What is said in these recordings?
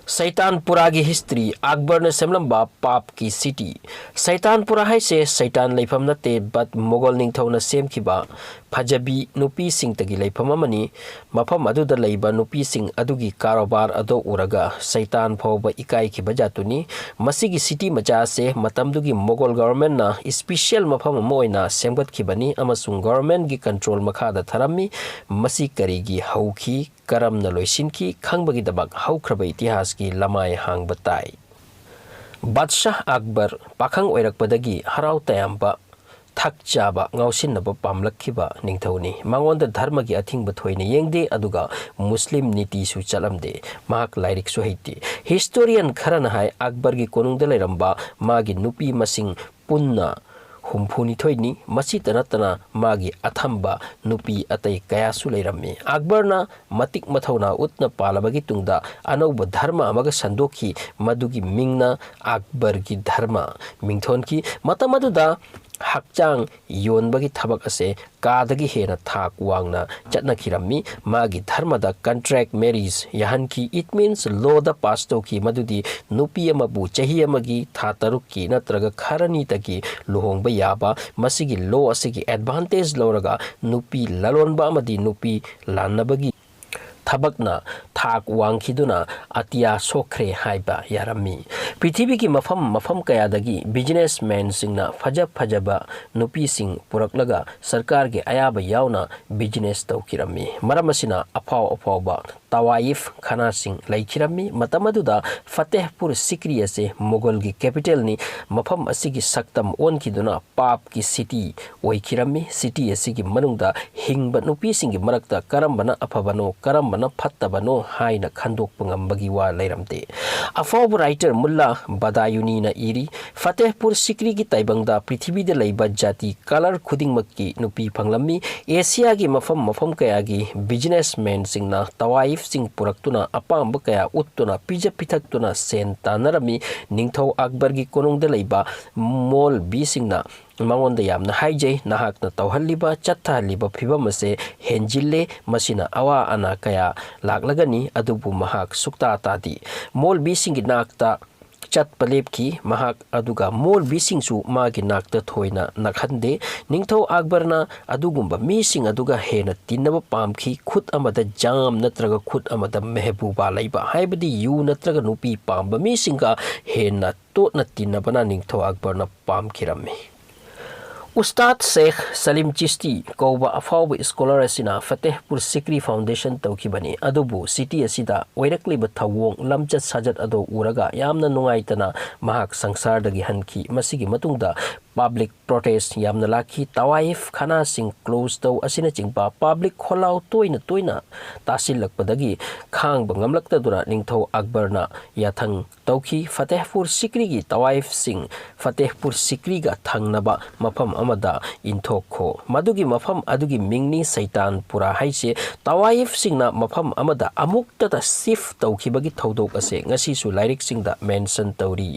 सैतानपुरा की हिस्ट्री अकबर ने सेमलंबा पाप की सिटी सैतानपुरा है से सैतान लेफम नते बट मुगल निंगथौना सेमखिबा फजबी नुपी सिंह तगी लेफम अमनी मफम अदुदा लेबा नुपी सिंह अदुगी कारोबार अदो उरगा सैतान फौबा इकाई की बजातुनी मसीगी सिटी मचा से मतमदुगी मुगल गवर्नमेंट ना स्पेशल मफम मोइना सेमगत खिबनी अमसुंग गवर्नमेंट की कंट्रोल मखादा थरमी मसी करीगी हौखी करम न लोइसिनकी खंगबगी दबक हौख्रबा इतिहास की लमाय हांग बताई बादशाह अकबर पाखंग ओइरकपदगी हराव तयाम्बा थक चाबा ngausinnaba pamlakhiba ningthoni mangonda dharma gi athingba thoine yengde aduga muslim niti su chalamde mahak lairik su heiti historian kharana hai akbar gi konungda leiramba magi nupi masing punna humphuni thoini masi tanatana magi athamba nupi atai kaya su leirammi akbarna matik mathauna utna palabagi tungda anauba dharma amaga sandokhi madugi mingna akbar gi dharma mingthon ki matamaduda hakchang yonbagi thabak ase kadagi hena thak wangna chatna khirammi magi dharma da contract marriage yahanki it means law da pass to ki madudi nupi amabu chahi amagi tha taruk ki natraga kharani taki luhongba yaba masigi law asigi advantage loraga nupi lalonba amadi nupi lannabagi थबकना थाक वांखिदुना अतिया सोखरे हाइबा यारमी पृथ्वी की मफम कयादगी businessman सिंगना फजबा नुपी सिंग पुरकलगा सरकार के अयाब यावना business तौकिरमी मरमसिना अफावबा तवाइफ खाना सिंग लैखिरमी मतमदुदा फतेहपुर सिकरी असे मुगल की capital नि मफम असिगी सक्तम ओनखिदुना पाप की सिटी ओइखिरमी सिटी असिगी मनुंगदा हिंगबा नुपी सिंगी मरक्ता करमबना अफबनो करमबना फत्तबनो हाइना खंदोकप ngambagi wa leiramte अफाव राइटर मुल्ला बदायुनी ना इरी फतेहपुर सिकरी की ताइबंगदा पृथ्वी दे लैबा जाति कलर खुदिंगमक्की नुपी फंगलम्मी एशिया की मफम कयागी बिजनेसमैन सिंगना तवाइफ सिंग पुरक्तुना अपांब कया उत्तुना पिज पिथक्तुना सेन तानरमी निंगथौ अकबर की कोनुंगदा लैबा मोल बी सिंगना मंगोंदा यामना हाइजै नाहाकना तौहल्लिबा चत्थाहल्लिबा फिबम असे हेंजिल्ले मसिना अवा अना कया लागलगनी अदुबु महाक सुक्ता तादी मोल बी सिंगी नाकता चटपलेप की महाक अदुगा मोल बिसिंगसु मागी नाकता थोइना नखंदे निंगथौ अकबरना अदुगुंबा मीसिंग अदुगा हेना तिन्नबा पामखी खुद अमदा जाम नत्रगा खुद अमदा महबूबा लैबा हाइबदी you नत्रगा नुपी पामबा मीसिंगा Hena तोटना तिन्नबना Ningthou अकबरना पामखिरम्मी Ustad Sheikh Salim Chishti कौबा अफाव scholar असिना फतेहपुर सिकरी फाउंडेशन तौखिबनी अदुबु सिटी असिदा ओइरक्लिबा थवोंग लमचत साजत अदो उरगा यामना नुंगाइतना महाक संसारदगी हनखी मसिगी मतुंगदा पब्लिक प्रोटेस्ट यामना लाखी तवाइफ खाना सिंग क्लोज तौ असिना चिंपा पब्लिक खोलाव तोइना तासिलकपदगी खांग बंगमलक्तदुना निंगथौ अकबरना याथंग तौखी फतेहपुर सिकरी की तवाइफ सिंग फतेहपुर सिकरी गा थंगनबा मफम अमदा इंथोखो मदुगी मफम अदुगी मिंगनी सैतानपुरा हाइसे तवाइफ सिंगना मफम अमदा अमुक्तता सिफ तौखिबगी थौदोक असे ngasisu लाइरिक सिंगदा मेंशन तौरी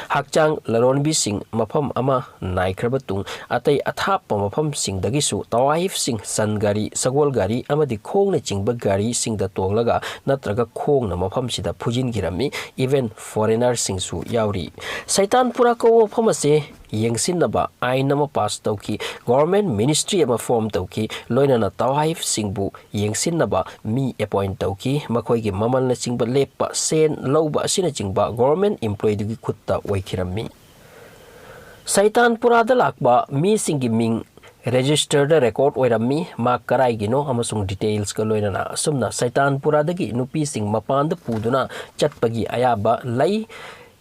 हकचांग लरोनबी सिंह मफम अमा नाइख्रबतुंग अतै अथाप मफम सिंगदगिसु तवाइफ सिंह सन गारी सगोल गारी अमदि खोंगना चिंगबा गारी सिंगदा तोंगलगा नत्रगा खोंगना मफम सिदा फुजिन गिरमी इवन फॉरेनर सिंगसु यावरी सैतानपुरा को मफम असे येंगसिनबा आइन अमा पास तौकी गवर्नमेंट मिनिस्ट्री अमा फॉर्म तौकी लोइनना तवाइफ सिंगबु येंगसिनबा मी अपॉइंट तौकी मखोइगी ममलना चिंगबा लेपा सेन लौबा असिना चिंगबा गवर्नमेंट एम्प्लॉय दुगी खुत्ता ओइखिरम्मी सैतानपुरादा लाकबा मी सिंगी मिंग रजिस्टर्ड रेकॉर्ड ओइरम्मी मा कराइगिनो अमसुंग डिटेल्स का लोइनना असुमना सैतानपुरादगी नुपी सिंग मपांद पुदुना चटपगी अयाबा लई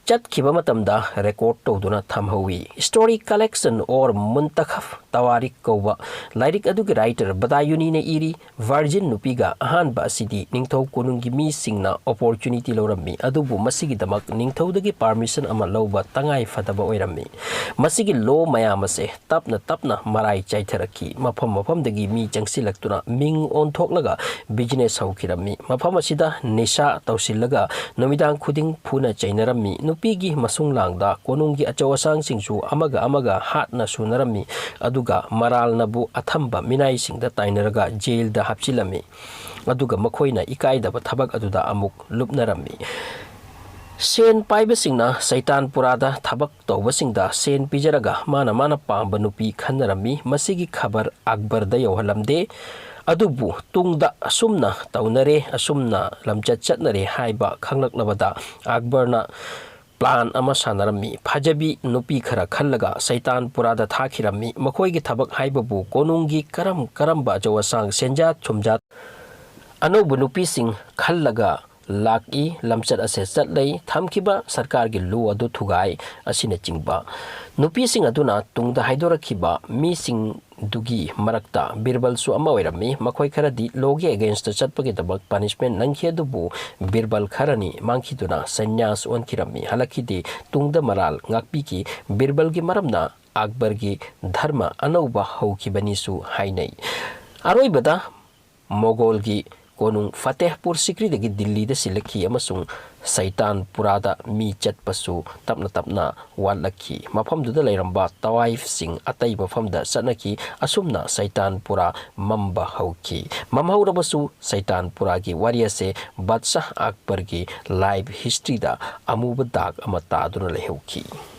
चटखिबा मतमदा रेकॉर्ड तौदुना थमहौई स्टोरी कलेक्शन और मुंतखब तवारिक कौबा लाइरिक अदुगी राइटर बदायुनी ने इरी वर्जिन नुपीगा अहानबा असिदी निंगथौ कोनुंगी मी सिंगना अपॉर्चुनिटी लौरम्मी अदुबु मसिगी दमक निंगथौदगी परमिशन अमा लौबा तंगाई फदबा ओइरम्मी मसिगी लो मयाम असे तपना मराई चाइथरकी मफम दगी मी चंगसिलक्तुना मिंग ओनथोकलगा बिजनेस हौखिरम्मी मफम असिदा निशा तौसिलगा नुमिदांग खुदिंग फुना चाइनरम्मी नुपीगी मसुंग लांगदा कोनुंगी अचौ असांग सिंगसु अमगा हाटना सुनरम्मी अदु aduga maralnabu athamba minaisingda tainaraga jailda hapchilami aduga makhoina ikaidaba thabak aduda amuk lupnarami sen paibasingna Saitanpurada thabak tawbasingda sen pijaraga mana pamba nupi khanarami masigi khabar Akbarda yawhalamde adubu tungda asumna taunare asumna lamchat chatnare haiba khanglaklabada Akbarna plan ama sanarami phajabi nupi khara khallaga Saitanpurada thakirami makhoigi thabak haibabu konungi karamba jawasang senjat chumjat anobu nupi sing khallaga laki lamchat ase chatlei thamkiba sarkar gi lu adu thugai asina chingba nupi sing aduna tungda haidorakhiba mi sing dugi marakta birbal su ama oirami makhoi kharadi logi against the chatpagi dabak punishment nangkhi adubu birbal kharani mangkhiduna sanyas onkirami halakidi tungda maral ngakpi ki birbal gi maramna Akbar gi dharma anauba haukibani su hainai aroibada Mughal gi konung Fatehpur Sikri dagi Delhi da silaki amasung Saitanpurada mi chatpasu tapna walaki mafam duda lairamba Tawaif sing atai mafam da sanaki asumna Saitanpura mamba hauki mamhaurabasu Saitanpura gi warrior Badshah Akbar gi live history da amuba dag amata aduna lehauki